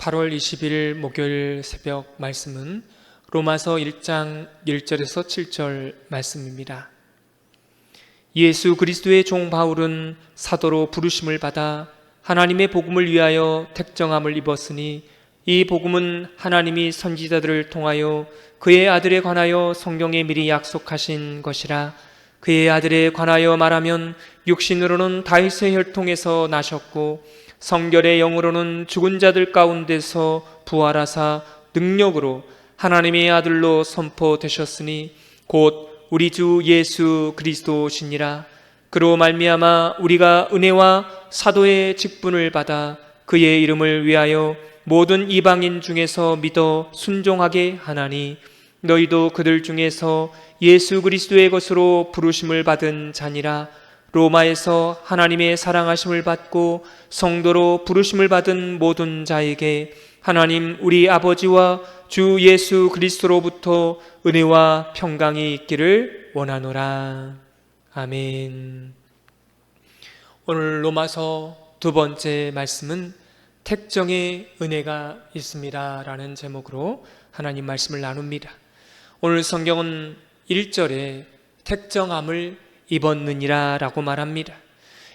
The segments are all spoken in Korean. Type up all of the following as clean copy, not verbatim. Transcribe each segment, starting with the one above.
8월 20일 목요일 새벽 말씀은 로마서 1장 1절에서 7절 말씀입니다. 예수 그리스도의 종 바울은 사도로 부르심을 받아 하나님의 복음을 위하여 택정함을 입었으니 이 복음은 하나님이 선지자들을 통하여 그의 아들에 관하여 성경에 미리 약속하신 것이라. 그의 아들에 관하여 말하면 육신으로는 다윗의 혈통에서 나셨고 성결의 영으로는 죽은 자들 가운데서 부활하사 능력으로 하나님의 아들로 선포되셨으니 곧 우리 주 예수 그리스도시니라. 그로 말미암아 우리가 은혜와 사도의 직분을 받아 그의 이름을 위하여 모든 이방인 중에서 믿어 순종하게 하나니 너희도 그들 중에서 예수 그리스도의 것으로 부르심을 받은 자니라. 로마에서 하나님의 사랑하심을 받고 성도로 부르심을 받은 모든 자에게 하나님 우리 아버지와 주 예수 그리스도로부터 은혜와 평강이 있기를 원하노라. 아멘. 오늘 로마서 두 번째 말씀은 택정의 은혜가 있습니다 라는 제목으로 하나님 말씀을 나눕니다. 오늘 성경은 1절에 택정함을 입었느니라 라고 말합니다.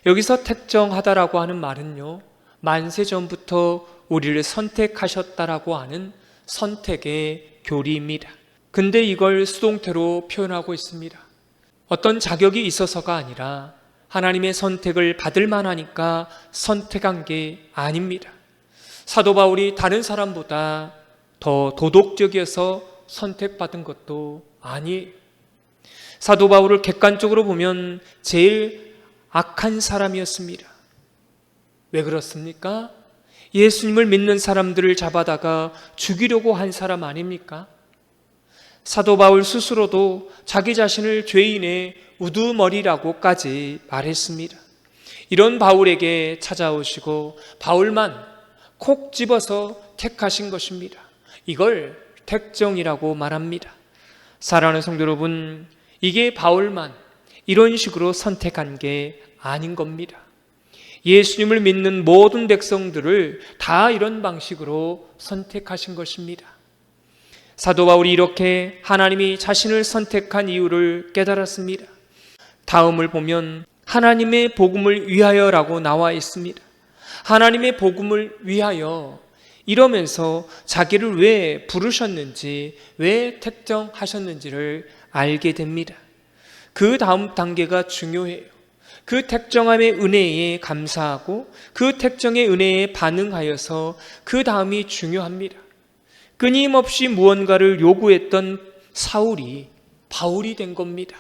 여기서 택정하다라고 하는 말은요, 만세전부터 우리를 선택하셨다라고 하는 선택의 교리입니다. 근데 이걸 수동태로 표현하고 있습니다. 어떤 자격이 있어서가 아니라 하나님의 선택을 받을 만하니까 선택한 게 아닙니다. 사도 바울이 다른 사람보다 더 도덕적이어서 선택받은 것도 아니에요. 사도 바울을 객관적으로 보면 제일 악한 사람이었습니다. 왜 그렇습니까? 예수님을 믿는 사람들을 잡아다가 죽이려고 한 사람 아닙니까? 사도 바울 스스로도 자기 자신을 죄인의 우두머리라고까지 말했습니다. 이런 바울에게 찾아오시고 바울만 콕 집어서 택하신 것입니다. 이걸 택정이라고 말합니다. 사랑하는 성도 여러분, 이게 바울만 이런 식으로 선택한 게 아닌 겁니다. 예수님을 믿는 모든 백성들을 다 이런 방식으로 선택하신 것입니다. 사도 바울이 이렇게 하나님이 자신을 선택한 이유를 깨달았습니다. 다음을 보면 하나님의 복음을 위하여라고 나와 있습니다. 하나님의 복음을 위하여 이러면서 자기를 왜 부르셨는지, 왜 택정하셨는지를 알게 됩니다. 그 다음 단계가 중요해요. 그 택정함의 은혜에 감사하고 그 택정의 은혜에 반응하여서 그 다음이 중요합니다. 끊임없이 무언가를 요구했던 사울이 바울이 된 겁니다.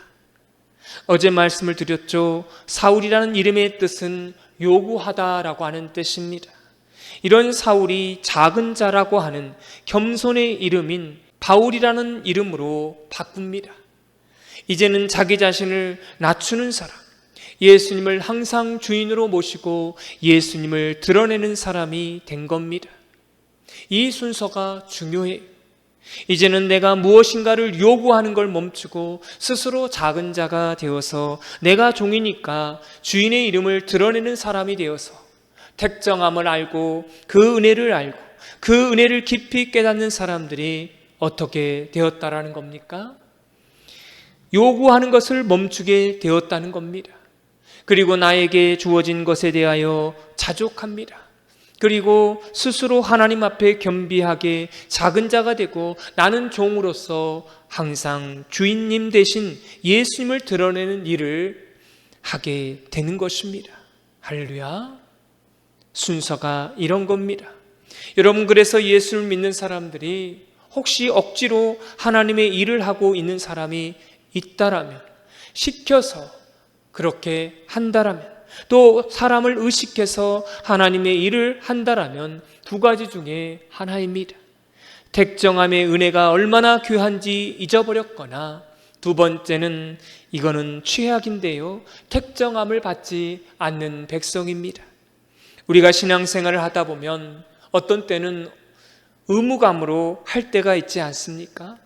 어제 말씀을 드렸죠. 사울이라는 이름의 뜻은 요구하다라고 하는 뜻입니다. 이런 사울이 작은 자라고 하는 겸손의 이름인 바울이라는 이름으로 바꿉니다. 이제는 자기 자신을 낮추는 사람, 예수님을 항상 주인으로 모시고 예수님을 드러내는 사람이 된 겁니다. 이 순서가 중요해요. 이제는 내가 무엇인가를 요구하는 걸 멈추고 스스로 작은 자가 되어서 내가 종이니까 주인의 이름을 드러내는 사람이 되어서 택정함을 알고 그 은혜를 알고 그 은혜를 깊이 깨닫는 사람들이 어떻게 되었다라는 겁니까? 요구하는 것을 멈추게 되었다는 겁니다. 그리고 나에게 주어진 것에 대하여 자족합니다. 그리고 스스로 하나님 앞에 겸비하게 작은 자가 되고 나는 종으로서 항상 주인님 대신 예수님을 드러내는 일을 하게 되는 것입니다. 할렐루야. 순서가 이런 겁니다. 여러분, 그래서 예수를 믿는 사람들이 혹시 억지로 하나님의 일을 하고 있는 사람이 있다라면, 시켜서 그렇게 한다라면, 또 사람을 의식해서 하나님의 일을 한다라면 두 가지 중에 하나입니다. 택정함의 은혜가 얼마나 귀한지 잊어버렸거나, 두 번째는 이거는 최악인데요, 택정함을 받지 않는 백성입니다. 우리가 신앙생활을 하다 보면 어떤 때는 의무감으로 할 때가 있지 않습니까?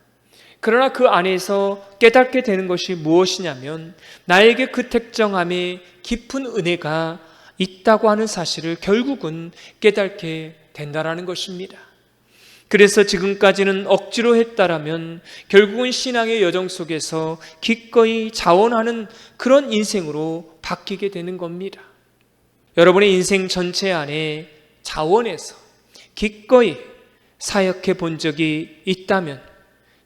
그러나 그 안에서 깨닫게 되는 것이 무엇이냐면 나에게 그 택정함에 깊은 은혜가 있다고 하는 사실을 결국은 깨닫게 된다라는 것입니다. 그래서 지금까지는 억지로 했다라면 결국은 신앙의 여정 속에서 기꺼이 자원하는 그런 인생으로 바뀌게 되는 겁니다. 여러분의 인생 전체 안에 자원해서 기꺼이 사역해 본 적이 있다면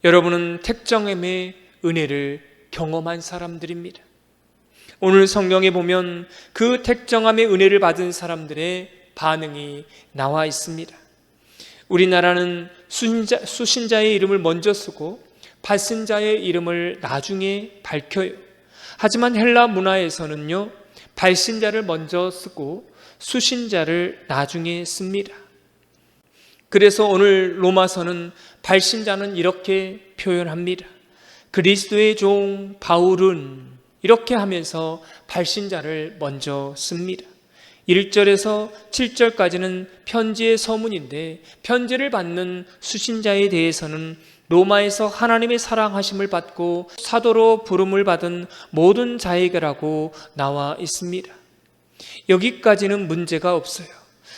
여러분은 택정함의 은혜를 경험한 사람들입니다. 오늘 성경에 보면 그 택정함의 은혜를 받은 사람들의 반응이 나와 있습니다. 우리나라는 수신자의 이름을 먼저 쓰고 발신자의 이름을 나중에 밝혀요. 하지만 헬라 문화에서는요, 발신자를 먼저 쓰고 수신자를 나중에 씁니다. 그래서 오늘 로마서는 발신자는 이렇게 표현합니다. 그리스도의 종 바울은 이렇게 하면서 발신자를 먼저 씁니다. 1절에서 7절까지는 편지의 서문인데 편지를 받는 수신자에 대해서는 로마에서 하나님의 사랑하심을 받고 사도로 부름을 받은 모든 자에게라고 나와 있습니다. 여기까지는 문제가 없어요.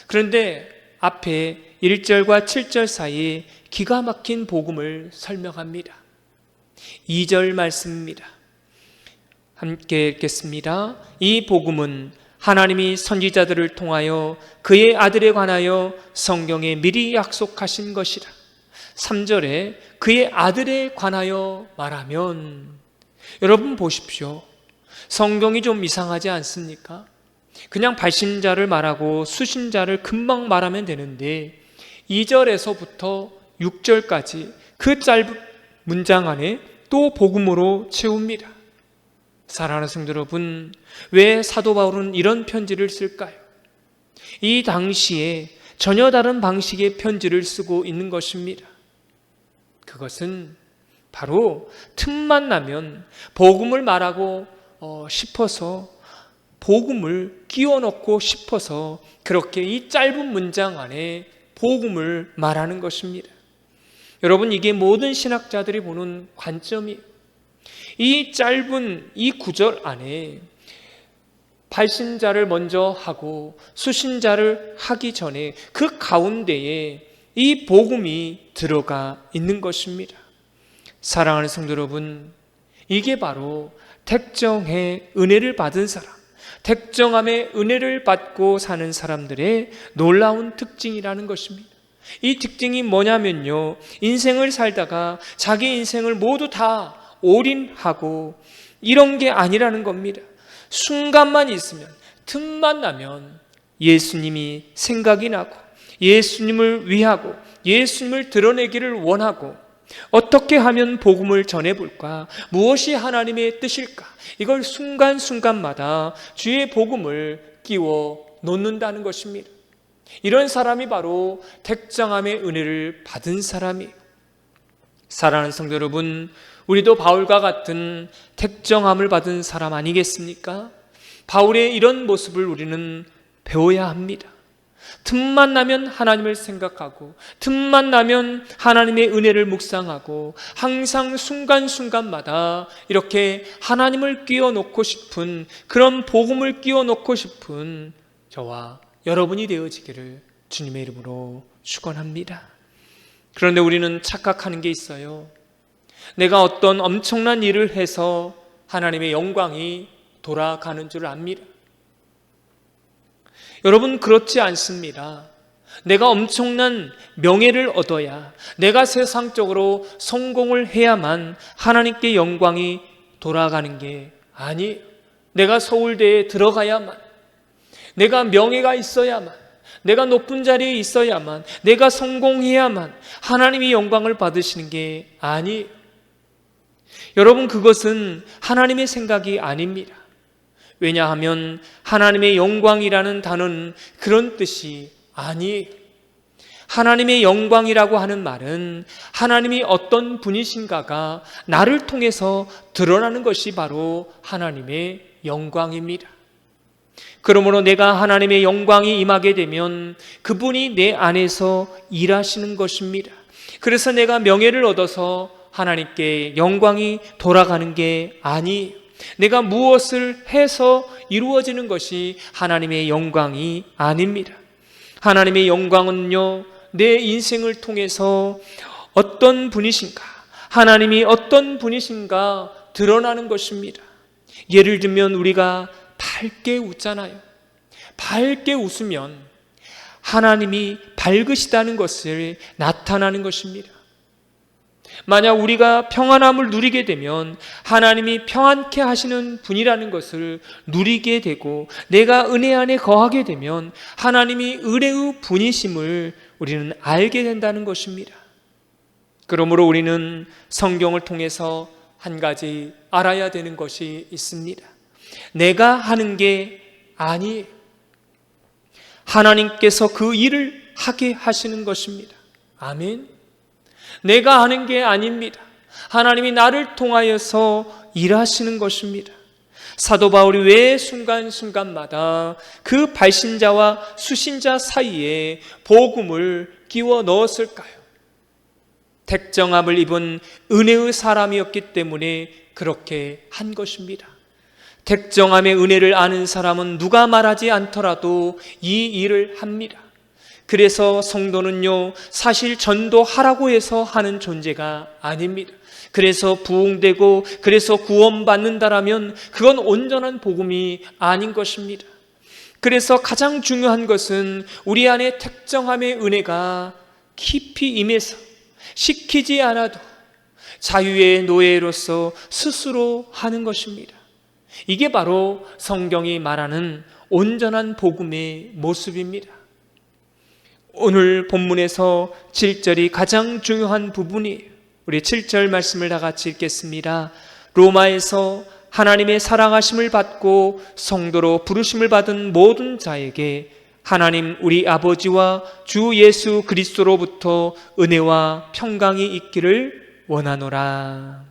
그런데 앞에 1절과 7절 사이에 기가 막힌 복음을 설명합니다. 2절 말씀입니다. 함께 읽겠습니다. 이 복음은 하나님이 선지자들을 통하여 그의 아들에 관하여 성경에 미리 약속하신 것이라. 3절에 그의 아들에 관하여 말하면, 여러분 보십시오. 성경이 좀 이상하지 않습니까? 그냥 발신자를 말하고 수신자를 금방 말하면 되는데 2절에서부터 6절까지 그 짧은 문장 안에 또 복음으로 채웁니다. 사랑하는 성도 여러분, 왜 사도 바울은 이런 편지를 쓸까요? 이 당시에 전혀 다른 방식의 편지를 쓰고 있는 것입니다. 그것은 바로 틈만 나면 복음을 말하고 싶어서, 복음을 끼워 넣고 싶어서 그렇게 이 짧은 문장 안에 복음을 말하는 것입니다. 여러분, 이게 모든 신학자들이 보는 관점이에요. 이 짧은 이 구절 안에 발신자를 먼저 하고 수신자를 하기 전에 그 가운데에 이 복음이 들어가 있는 것입니다. 사랑하는 성도 여러분, 이게 바로 택정의 은혜를 받은 사람, 택정함의 은혜를 받고 사는 사람들의 놀라운 특징이라는 것입니다. 이 특징이 뭐냐면요, 인생을 살다가 자기 인생을 모두 다 올인하고 이런 게 아니라는 겁니다. 순간만 있으면, 틈만 나면 예수님이 생각이 나고 예수님을 위하고 예수님을 드러내기를 원하고 어떻게 하면 복음을 전해볼까? 무엇이 하나님의 뜻일까? 이걸 순간순간마다 주의 복음을 끼워 놓는다는 것입니다. 이런 사람이 바로 택정함의 은혜를 받은 사람이에요. 사랑하는 성도 여러분, 우리도 바울과 같은 택정함을 받은 사람 아니겠습니까? 바울의 이런 모습을 우리는 배워야 합니다. 틈만 나면 하나님을 생각하고 틈만 나면 하나님의 은혜를 묵상하고 항상 순간순간마다 이렇게 하나님을 끼워 놓고 싶은, 그런 복음을 끼워 놓고 싶은 저와 여러분이 되어지기를 주님의 이름으로 축원합니다. 그런데 우리는 착각하는 게 있어요. 내가 어떤 엄청난 일을 해서 하나님의 영광이 돌아가는 줄 압니다. 여러분, 그렇지 않습니다. 내가 엄청난 명예를 얻어야, 내가 세상적으로 성공을 해야만 하나님께 영광이 돌아가는 게 아니에요. 내가 서울대에 들어가야만, 내가 명예가 있어야만, 내가 높은 자리에 있어야만, 내가 성공해야만 하나님이 영광을 받으시는 게 아니에요. 여러분, 그것은 하나님의 생각이 아닙니다. 왜냐하면 하나님의 영광이라는 단어는 그런 뜻이 아니에요. 하나님의 영광이라고 하는 말은 하나님이 어떤 분이신가가 나를 통해서 드러나는 것이 바로 하나님의 영광입니다. 그러므로 내가 하나님의 영광이 임하게 되면 그분이 내 안에서 일하시는 것입니다. 그래서 내가 명예를 얻어서 하나님께 영광이 돌아가는 게 아니에요. 내가 무엇을 해서 이루어지는 것이 하나님의 영광이 아닙니다. 하나님의 영광은요, 내 인생을 통해서 어떤 분이신가, 하나님이 어떤 분이신가 드러나는 것입니다. 예를 들면 우리가 밝게 웃잖아요. 밝게 웃으면 하나님이 밝으시다는 것을 나타나는 것입니다. 만약 우리가 평안함을 누리게 되면 하나님이 평안케 하시는 분이라는 것을 누리게 되고, 내가 은혜 안에 거하게 되면 하나님이 은혜의 분이심을 우리는 알게 된다는 것입니다. 그러므로 우리는 성경을 통해서 한 가지 알아야 되는 것이 있습니다. 내가 하는 게 아니에요. 하나님께서 그 일을 하게 하시는 것입니다. 아멘. 내가 하는 게 아닙니다. 하나님이 나를 통하여서 일하시는 것입니다. 사도 바울이 왜 순간순간마다 그 발신자와 수신자 사이에 복음을 끼워 넣었을까요? 택정함을 입은 은혜의 사람이었기 때문에 그렇게 한 것입니다. 택정함의 은혜를 아는 사람은 누가 말하지 않더라도 이 일을 합니다. 그래서 성도는요, 사실 전도하라고 해서 하는 존재가 아닙니다. 그래서 부흥되고 그래서 구원받는다라면 그건 온전한 복음이 아닌 것입니다. 그래서 가장 중요한 것은 우리 안에 택정함의 은혜가 깊이 임해서 시키지 않아도 자유의 노예로서 스스로 하는 것입니다. 이게 바로 성경이 말하는 온전한 복음의 모습입니다. 오늘 본문에서 7절이 가장 중요한 부분이에요. 우리 7절 말씀을 다 같이 읽겠습니다. 로마에서 하나님의 사랑하심을 받고 성도로 부르심을 받은 모든 자에게 하나님 우리 아버지와 주 예수 그리스도로부터 은혜와 평강이 있기를 원하노라.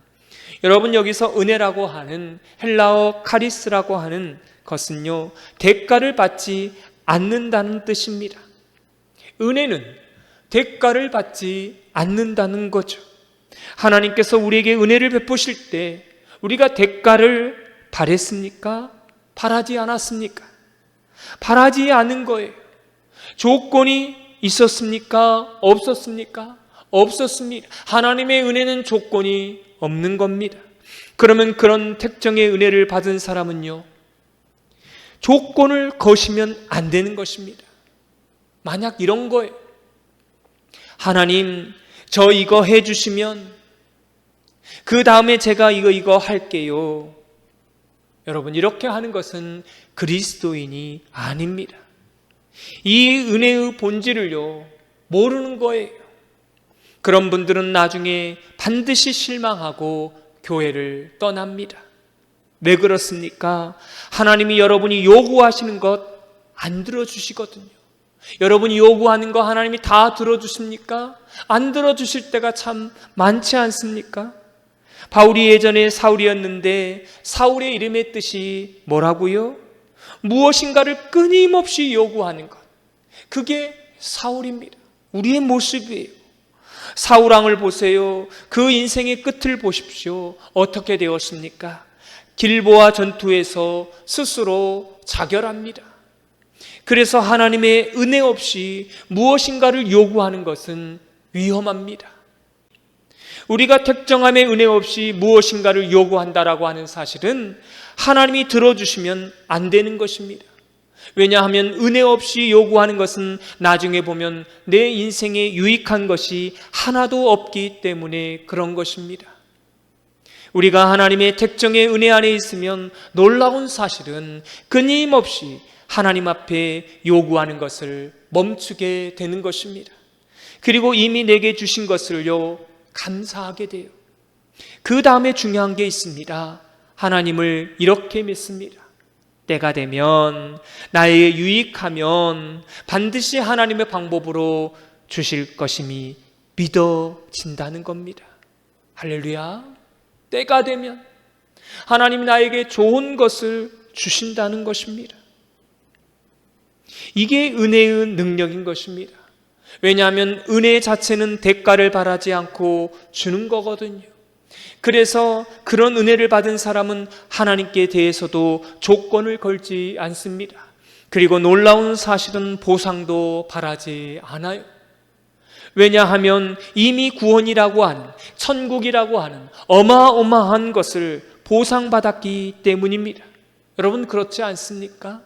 여러분, 여기서 은혜라고 하는 헬라어 카리스라고 하는 것은요, 대가를 받지 않는다는 뜻입니다. 은혜는 대가를 받지 않는다는 거죠. 하나님께서 우리에게 은혜를 베푸실 때 우리가 대가를 바랬습니까? 바라지 않았습니까? 바라지 않은 거예요. 조건이 있었습니까? 없었습니까? 없었습니다. 하나님의 은혜는 조건이 없는 겁니다. 그러면 그런 특정의 은혜를 받은 사람은요, 조건을 거시면 안 되는 것입니다. 만약 이런 거예요. 하나님, 저 이거 해주시면 그 다음에 제가 이거 할게요. 여러분, 이렇게 하는 것은 그리스도인이 아닙니다. 이 은혜의 본질을요, 모르는 거예요. 그런 분들은 나중에 반드시 실망하고 교회를 떠납니다. 왜 그렇습니까? 하나님이 여러분이 요구하시는 것 안 들어주시거든요. 여러분이 요구하는 거 하나님이 다 들어주십니까? 안 들어주실 때가 참 많지 않습니까? 바울이 예전에 사울이었는데 사울의 이름의 뜻이 뭐라고요? 무엇인가를 끊임없이 요구하는 것. 그게 사울입니다. 우리의 모습이에요. 사울왕을 보세요. 그 인생의 끝을 보십시오. 어떻게 되었습니까? 길보아 전투에서 스스로 자결합니다. 그래서 하나님의 은혜 없이 무엇인가를 요구하는 것은 위험합니다. 우리가 특정함의 은혜 없이 무엇인가를 요구한다라고 하는 사실은 하나님이 들어주시면 안 되는 것입니다. 왜냐하면 은혜 없이 요구하는 것은 나중에 보면 내 인생에 유익한 것이 하나도 없기 때문에 그런 것입니다. 우리가 하나님의 특정의 은혜 안에 있으면 놀라운 사실은 끊임없이 하나님 앞에 요구하는 것을 멈추게 되는 것입니다. 그리고 이미 내게 주신 것을요, 감사하게 돼요. 그 다음에 중요한 게 있습니다. 하나님을 이렇게 믿습니다. 때가 되면, 나에게 유익하면 반드시 하나님의 방법으로 주실 것임이 믿어진다는 겁니다. 할렐루야. 때가 되면 하나님이 나에게 좋은 것을 주신다는 것입니다. 이게 은혜의 능력인 것입니다. 왜냐하면 은혜 자체는 대가를 바라지 않고 주는 거거든요. 그래서 그런 은혜를 받은 사람은 하나님께 대해서도 조건을 걸지 않습니다. 그리고 놀라운 사실은 보상도 바라지 않아요. 왜냐하면 이미 구원이라고 하는, 천국이라고 하는 어마어마한 것을 보상받았기 때문입니다. 여러분, 그렇지 않습니까?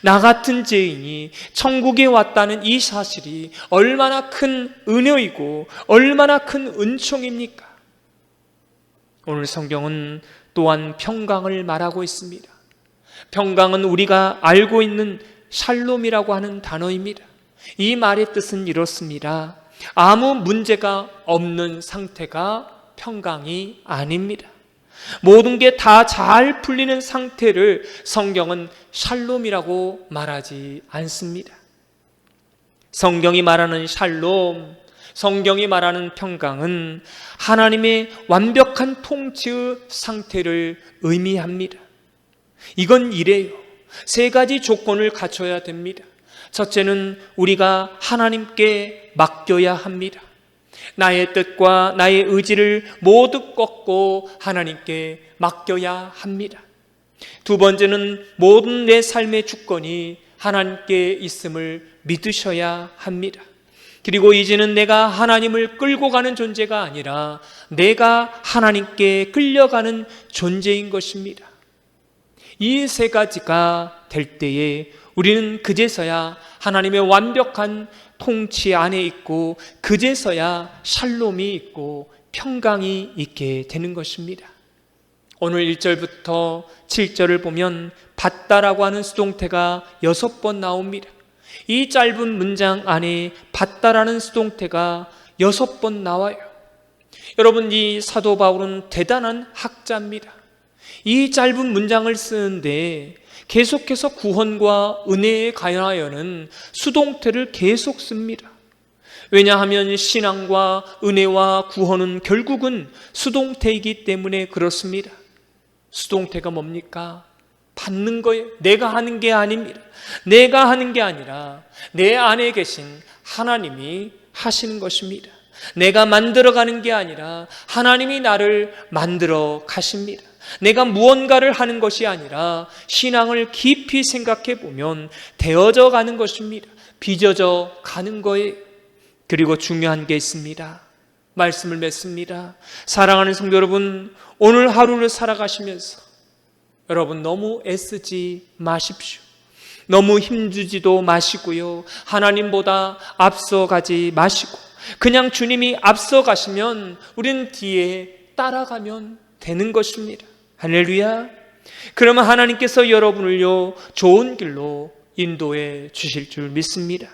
나 같은 죄인이 천국에 왔다는 이 사실이 얼마나 큰 은혜이고 얼마나 큰 은총입니까? 오늘 성경은 또한 평강을 말하고 있습니다. 평강은 우리가 알고 있는 샬롬이라고 하는 단어입니다. 이 말의 뜻은 이렇습니다. 아무 문제가 없는 상태가 평강이 아닙니다. 모든 게 다 잘 풀리는 상태를 성경은 샬롬이라고 말하지 않습니다. 성경이 말하는 샬롬, 성경이 말하는 평강은 하나님의 완벽한 통치의 상태를 의미합니다. 이건 이래요. 세 가지 조건을 갖춰야 됩니다. 첫째는 우리가 하나님께 맡겨야 합니다. 나의 뜻과 나의 의지를 모두 꺾고 하나님께 맡겨야 합니다. 두 번째는 모든 내 삶의 주권이 하나님께 있음을 믿으셔야 합니다. 그리고 이제는 내가 하나님을 끌고 가는 존재가 아니라 내가 하나님께 끌려가는 존재인 것입니다. 이 세 가지가 될 때에 우리는 그제서야 하나님의 완벽한 통치 안에 있고 그제서야 샬롬이 있고 평강이 있게 되는 것입니다. 오늘 1절부터 7절을 보면 받다라고 하는 수동태가 6번 나옵니다. 이 짧은 문장 안에 받다라는 수동태가 6번 나와요. 여러분, 이 사도 바울은 대단한 학자입니다. 이 짧은 문장을 쓰는데 계속해서 구원과 은혜에 관하여는 수동태를 계속 씁니다. 왜냐하면 신앙과 은혜와 구원은 결국은 수동태이기 때문에 그렇습니다. 수동태가 뭡니까? 받는 거예요. 내가 하는 게 아닙니다. 내가 하는 게 아니라 내 안에 계신 하나님이 하시는 것입니다. 내가 만들어가는 게 아니라 하나님이 나를 만들어 가십니다. 내가 무언가를 하는 것이 아니라 신앙을 깊이 생각해 보면 되어져 가는 것입니다. 빚어져 가는 거예요. 그리고 중요한 게 있습니다. 말씀을 맺습니다. 사랑하는 성도 여러분, 오늘 하루를 살아가시면서 여러분 너무 애쓰지 마십시오. 너무 힘주지도 마시고요. 하나님보다 앞서가지 마시고 그냥 주님이 앞서가시면 우리는 뒤에 따라가면 되는 것입니다. 할렐루야. 그러면 하나님께서 여러분을요 좋은 길로 인도해 주실 줄 믿습니다.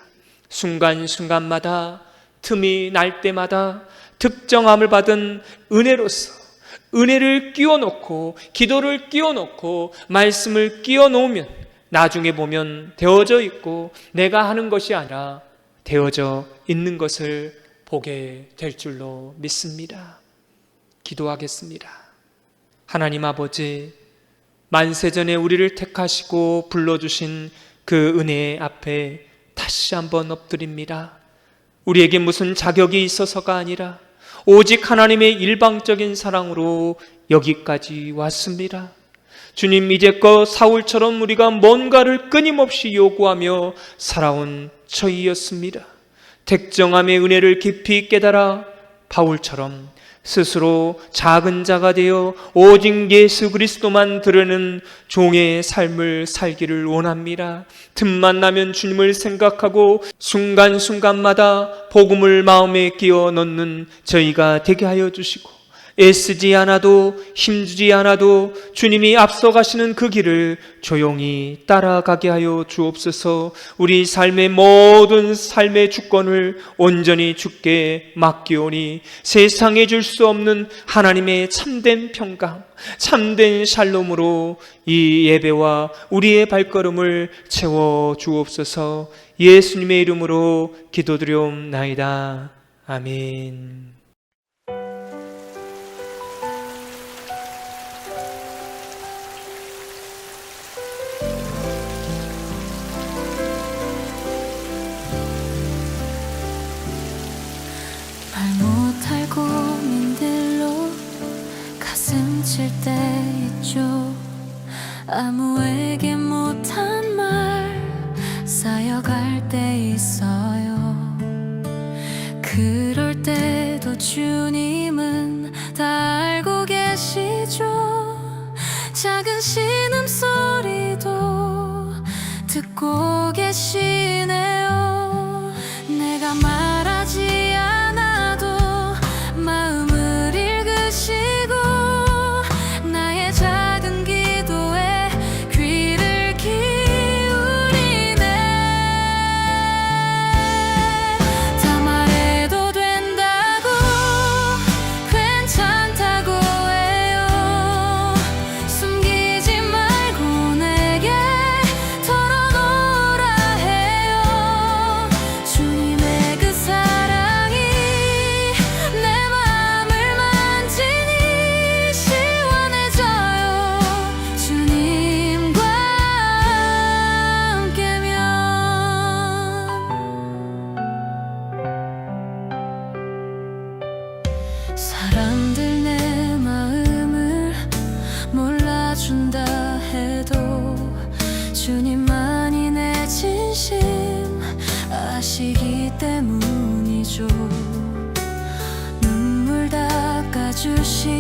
순간순간마다 틈이 날 때마다 특정함을 받은 은혜로서 은혜를 끼워놓고 기도를 끼워놓고 말씀을 끼워놓으면 나중에 보면 되어져 있고 내가 하는 것이 아니라 되어져 있는 것을 보게 될 줄로 믿습니다. 기도하겠습니다. 하나님 아버지, 만세전에 우리를 택하시고 불러주신 그 은혜 앞에 다시 한번 엎드립니다. 우리에게 무슨 자격이 있어서가 아니라 오직 하나님의 일방적인 사랑으로 여기까지 왔습니다. 주님, 이제껏 사울처럼 우리가 뭔가를 끊임없이 요구하며 살아온 저희였습니다. 택정함의 은혜를 깊이 깨달아 바울처럼 스스로 작은 자가 되어 오직 예수 그리스도만 드러내는 종의 삶을 살기를 원합니다. 틈만 나면 주님을 생각하고 순간순간마다 복음을 마음에 끼워 넣는 저희가 되게 하여 주시고 애쓰지 않아도 힘주지 않아도 주님이 앞서가시는 그 길을 조용히 따라가게 하여 주옵소서. 우리 삶의 모든 삶의 주권을 온전히 주께 맡기오니 세상에 줄 수 없는 하나님의 참된 평강, 참된 샬롬으로 이 예배와 우리의 발걸음을 채워 주옵소서. 예수님의 이름으로 기도드리옵나이다. 아멘. 말 못할 고민들로 가슴 칠 때 있죠. 아무에게 못한 말 쌓여갈 때 있어요. 그럴 때도 주님은 다 알고 계시죠. 작은 신음소리도 듣고 계시네요. 내가 말하지 않아도 마음을 읽으시고 나의 작은 기도에 귀를 기울이네. 다 말해도 된다고 괜찮다고 해요. 숨기지 말고 내게 털어놓으라 해요. 주님의 그 사랑이 내 마음을 만지니 시원해져요. 주님과 함께면 사람들 내 마음을 몰라준다 해도 주님만이 내 진심 아시기 때문이죠. 눈물 닦아주시